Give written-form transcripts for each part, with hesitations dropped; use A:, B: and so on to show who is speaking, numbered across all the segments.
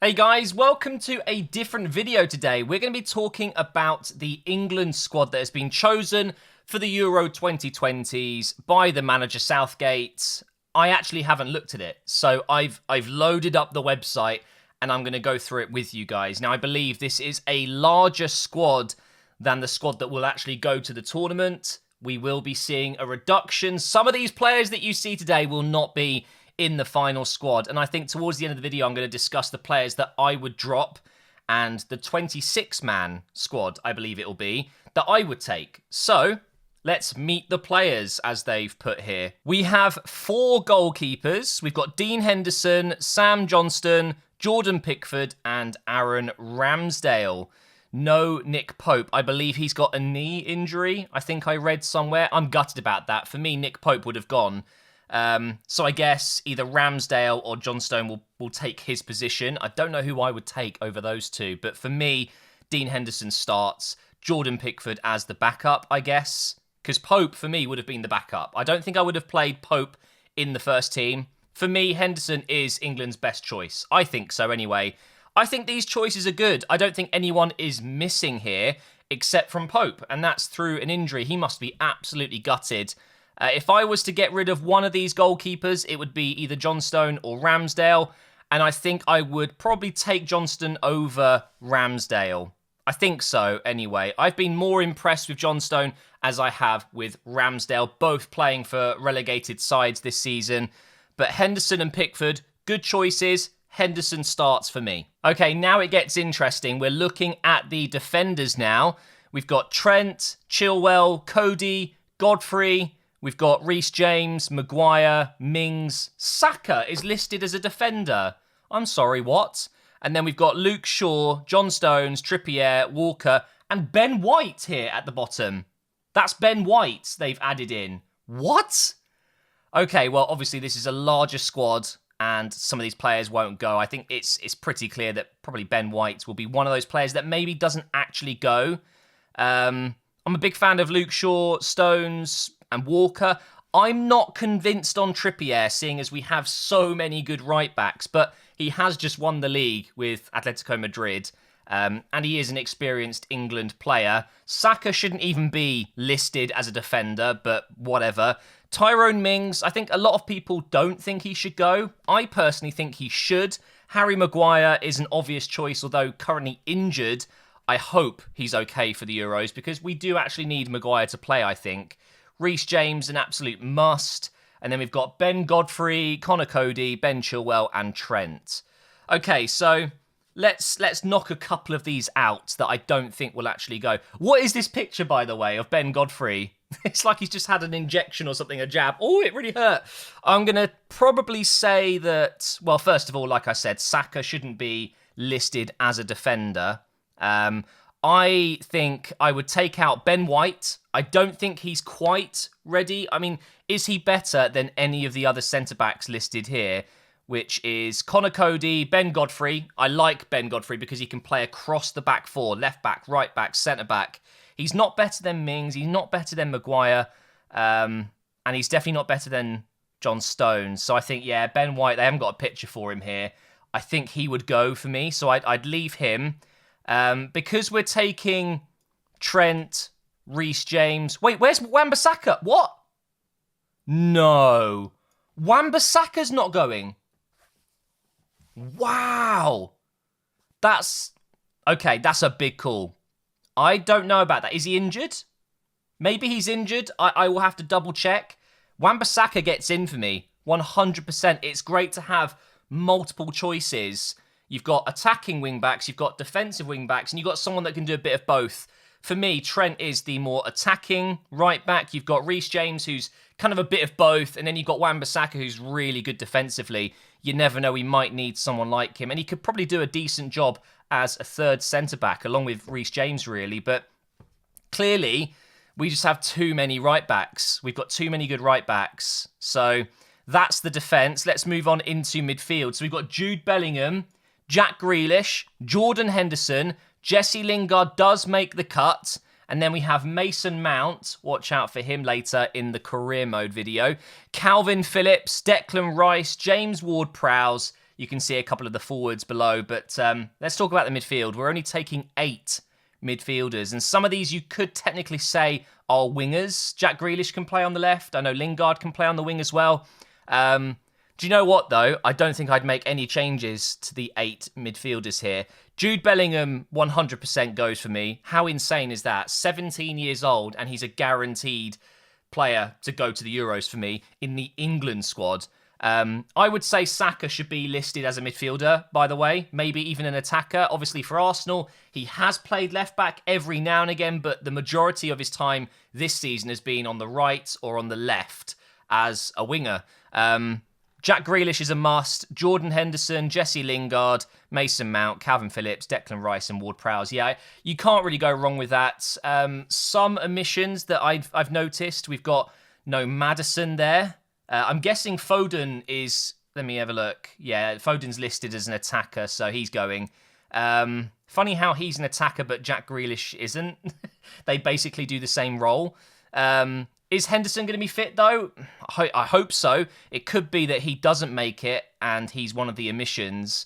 A: Hey guys, welcome to a different video today. We're going to be talking about the England squad that has been chosen for the Euro 2020s by the manager Southgate. I actually haven't looked at it, so I've loaded up the website and I'm going to go through it with you guys. Now, I believe this is a larger squad than the squad that will actually go to the tournament. We will be seeing a reduction. Some of these players that you see today will not be in the final squad. And I think towards the end of the video, I'm going to discuss the players that I would drop and the 26-man squad, I believe it will be, that I would take. So let's meet the players as they've put here. We have 4 goalkeepers. We've got Dean Henderson, Sam Johnstone, Jordan Pickford, and Aaron Ramsdale. No Nick Pope. I believe he's got a knee injury. I think I read somewhere. I'm gutted about that. For me, Nick Pope would have gone. So I guess either Ramsdale or Johnstone will take his position. I don't know who I would take over those two. But for me, Dean Henderson starts. Jordan Pickford as the backup, I guess. Because Pope, for me, would have been the backup. I don't think I would have played Pope in the first team. For me, Henderson is England's best choice. I think so anyway. I think these choices are good. I don't think anyone is missing here except from Pope. And that's through an injury. He must be absolutely gutted. If I was to get rid of one of these goalkeepers, it would be either Johnstone or Ramsdale. And I think I would probably take Johnstone over Ramsdale. I think so, anyway. I've been more impressed with Johnstone as I have with Ramsdale, both playing for relegated sides this season. But Henderson and Pickford, good choices. Henderson starts for me. Okay, now it gets interesting. We're looking at the defenders now. We've got Trent, Chilwell, Cody, Godfrey. We've got Reece James, Maguire, Mings. Saka is listed as a defender. I'm sorry, what? And then we've got Luke Shaw, John Stones, Trippier, Walker, and Ben White here at the bottom. That's Ben White they've added in. What? Okay, well, obviously this is a larger squad and some of these players won't go. I think it's pretty clear that probably Ben White will be one of those players that maybe doesn't actually go. I'm a big fan of Luke Shaw, Stones, and Walker. I'm not convinced on Trippier, seeing as we have so many good right-backs, but he has just won the league with Atletico Madrid, and he is an experienced England player. Saka shouldn't even be listed as a defender, but whatever. Tyrone Mings, I think a lot of people don't think he should go. I personally think he should. Harry Maguire is an obvious choice, although currently injured. I hope he's okay for the Euros, because we do actually need Maguire to play, I think. Reece James, an absolute must. And then we've got Ben Godfrey, Connor Cody, Ben Chilwell, and Trent. Okay, so let's knock a couple of these out that I don't think will actually go. What is this picture, by the way, of Ben Godfrey? It's like he's just had an injection or something, a jab. Oh, it really hurt. I'm going to probably say that, well, first of all, like I said, Saka shouldn't be listed as a defender. I think I would take out Ben White. I don't think he's quite ready. I mean, is he better than any of the other centre-backs listed here, which is Connor Cody, Ben Godfrey. I like Ben Godfrey because he can play across the back four, left back, right back, centre-back. He's not better than Mings. He's not better than Maguire. And he's definitely not better than John Stones. So I think, yeah, Ben White, they haven't got a picture for him here. I think he would go for me, so I'd leave him. Because we're taking Trent, Reece James. Wait, where's Wan-Bissaka? What? No. Wan-Bissaka's not going. Wow. That's a big call. I don't know about that. Is he injured? Maybe he's injured. I will have to double check. Wan-Bissaka gets in for me. 100%. It's great to have multiple choices. You've got attacking wing-backs, you've got defensive wing-backs, and you've got someone that can do a bit of both. For me, Trent is the more attacking right-back. You've got Reece James, who's kind of a bit of both, and then you've got Wan-Bissaka, who's really good defensively. You never know, we might need someone like him, and he could probably do a decent job as a third centre-back, along with Reece James, really. But clearly, we just have too many right-backs. We've got too many good right-backs. So that's the defence. Let's move on into midfield. So we've got Jude Bellingham, Jack Grealish, Jordan Henderson, Jesse Lingard does make the cut, and then we have Mason Mount, watch out for him later in the career mode video, Calvin Phillips, Declan Rice, James Ward-Prowse, You can see a couple of the forwards below, but let's talk about the midfield. We're only taking 8 midfielders, and some of these you could technically say are wingers. Jack Grealish can play on the left. I know Lingard can play on the wing as well. Do you know what, though? I don't think I'd make any changes to the 8 midfielders here. Jude Bellingham 100% goes for me. How insane is that? 17 years old, and he's a guaranteed player to go to the Euros for me in the England squad. I would say Saka should be listed as a midfielder, by the way, maybe even an attacker. Obviously for Arsenal, he has played left back every now and again, but the majority of his time this season has been on the right or on the left as a winger. Jack Grealish is a must. Jordan Henderson, Jesse Lingard, Mason Mount, Calvin Phillips, Declan Rice and Ward-Prowse. Yeah, you can't really go wrong with that. Some omissions that I've noticed. We've got no Maddison there. I'm guessing Foden is... Let me have a look. Yeah, Foden's listed as an attacker, so he's going. Funny how he's an attacker, but Jack Grealish isn't. They basically do the same role. Is Henderson going to be fit, though? I hope so. It could be that he doesn't make it, and he's one of the omissions.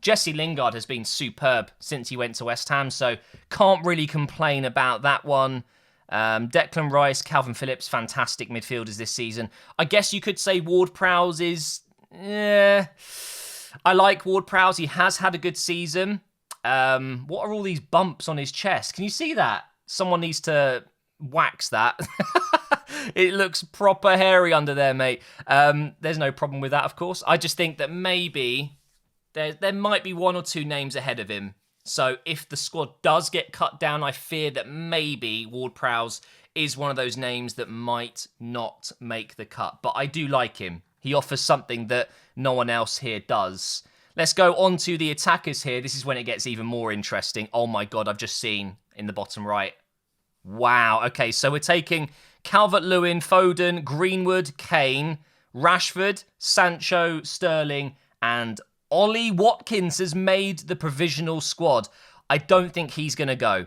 A: Jesse Lingard has been superb since he went to West Ham, so can't really complain about that one. Declan Rice, Calvin Phillips, fantastic midfielders this season. I guess you could say Ward-Prowse is... I like Ward-Prowse. He has had a good season. What are all these bumps on his chest? Can you see that? Someone needs to wax that. It looks proper hairy under there, mate. There's no problem with that, of course. I just think that maybe there might be 1 or 2 names ahead of him. So if the squad does get cut down, I fear that maybe Ward-Prowse is one of those names that might not make the cut. But I do like him. He offers something that no one else here does. Let's go on to the attackers here. This is when it gets even more interesting. Oh my God, I've just seen in the bottom right. Wow. Okay, so we're taking Calvert-Lewin, Foden, Greenwood, Kane, Rashford, Sancho, Sterling, and Ollie Watkins has made the provisional squad. I don't think he's going to go.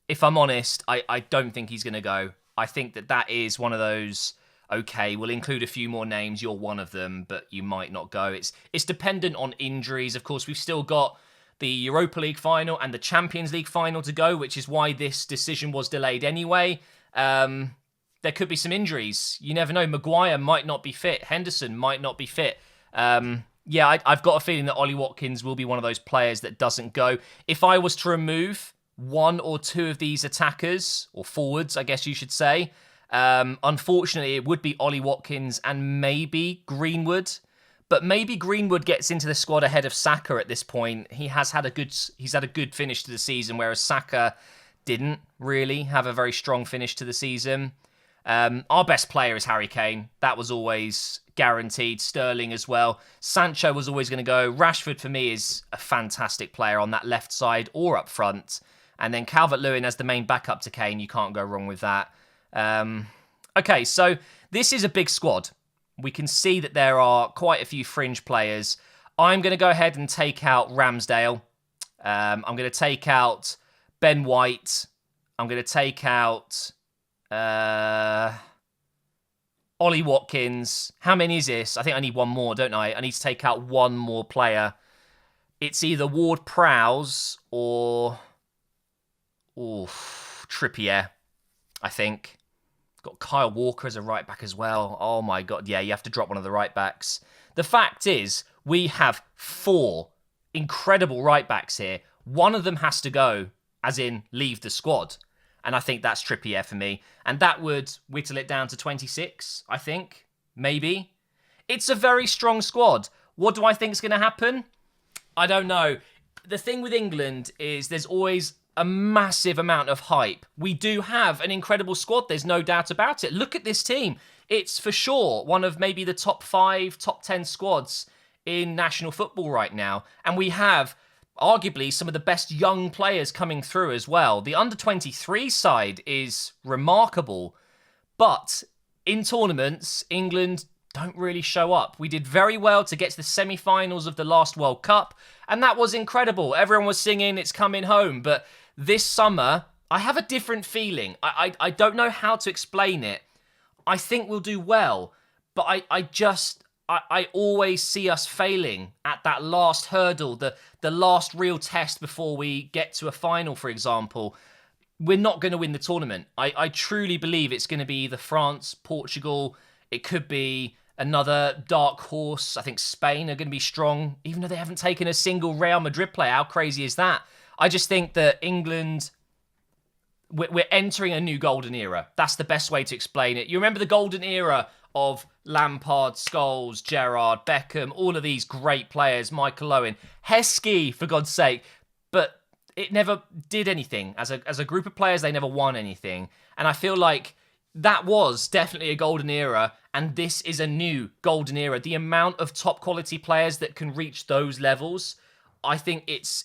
A: If I'm honest, I don't think he's going to go. I think that is one of those, okay, we'll include a few more names. You're one of them, but you might not go. It's dependent on injuries. Of course, we've still got the Europa League final and the Champions League final to go, which is why this decision was delayed anyway. There could be some injuries. You never know. Maguire might not be fit. Henderson might not be fit. Yeah, I've got a feeling that Ollie Watkins will be one of those players that doesn't go. If I was to remove 1 or 2 of these attackers, or forwards, I guess you should say, unfortunately, it would be Ollie Watkins and maybe Greenwood. But maybe Greenwood gets into the squad ahead of Saka at this point. He's had a good finish to the season, whereas Saka didn't really have a very strong finish to the season. Our best player is Harry Kane. That was always guaranteed. Sterling as well. Sancho was always going to go. Rashford, for me, is a fantastic player on that left side or up front. And then Calvert-Lewin as the main backup to Kane. You can't go wrong with that. Okay, so this is a big squad. We can see that there are quite a few fringe players. I'm going to go ahead and take out Ramsdale. I'm going to take out Ben White. I'm going to take out Ollie Watkins. How many is this? I think I need 1 more, don't I? I need to take out 1 more player. It's either Ward-Prowse or Trippier, I think. Got Kyle Walker as a right back as well. Oh my God. Yeah, you have to drop one of the right backs. The fact is, we have 4 incredible right backs here. One of them has to go, as in leave the squad. And I think that's Trippier for me. And that would whittle it down to 26, I think. Maybe. It's a very strong squad. What do I think is going to happen? I don't know. The thing with England is there's always a massive amount of hype. We do have an incredible squad. There's no doubt about it. Look at this team. It's for sure one of maybe the top 5, top 10 squads in national football right now. And we have arguably some of the best young players coming through as well. The under-23 side is remarkable. But in tournaments, England don't really show up. We did very well to get to the semi-finals of the last World Cup, and that was incredible. Everyone was singing, it's coming home. But this summer, I have a different feeling. I don't know how to explain it. I think we'll do well, but I always see us failing at that last hurdle, the last real test before we get to a final, for example. We're not going to win the tournament. I truly believe it's going to be either France, Portugal. It could be another dark horse. I think Spain are going to be strong, even though they haven't taken a single Real Madrid player. How crazy is that? I just think that England, we're entering a new golden era. That's the best way to explain it. You remember the golden era of Lampard, Scholes, Gerrard, Beckham, all of these great players, Michael Owen, Heskey, for God's sake. But it never did anything. As a group of players, they never won anything. And I feel like that was definitely a golden era, and this is a new golden era. The amount of top quality players that can reach those levels, I think it's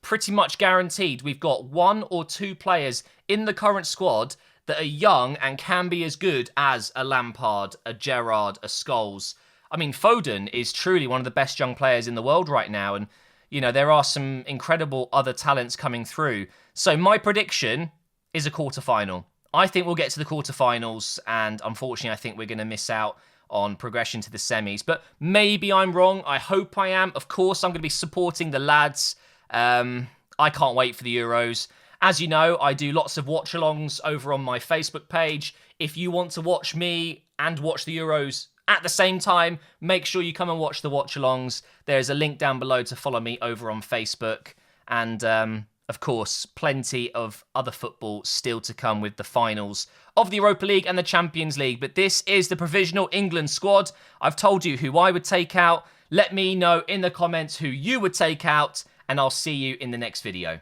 A: pretty much guaranteed. We've got 1 or 2 players in the current squad that are young and can be as good as a Lampard, a Gerrard, a Scholes. I mean, Foden is truly one of the best young players in the world right now, and you know, there are some incredible other talents coming through. So my prediction is a quarterfinal. I think we'll get to the quarterfinals, and unfortunately, I think we're going to miss out on progression to the semis. But maybe I'm wrong. I hope I am. Of course, I'm going to be supporting the lads. I can't wait for the Euros. As you know, I do lots of watch-alongs over on my Facebook page. If you want to watch me and watch the Euros at the same time, make sure you come and watch the watch-alongs. There's a link down below to follow me over on Facebook. And of course, plenty of other football still to come with the finals of the Europa League and the Champions League. But this is the provisional England squad. I've told you who I would take out. Let me know in the comments who you would take out, and I'll see you in the next video.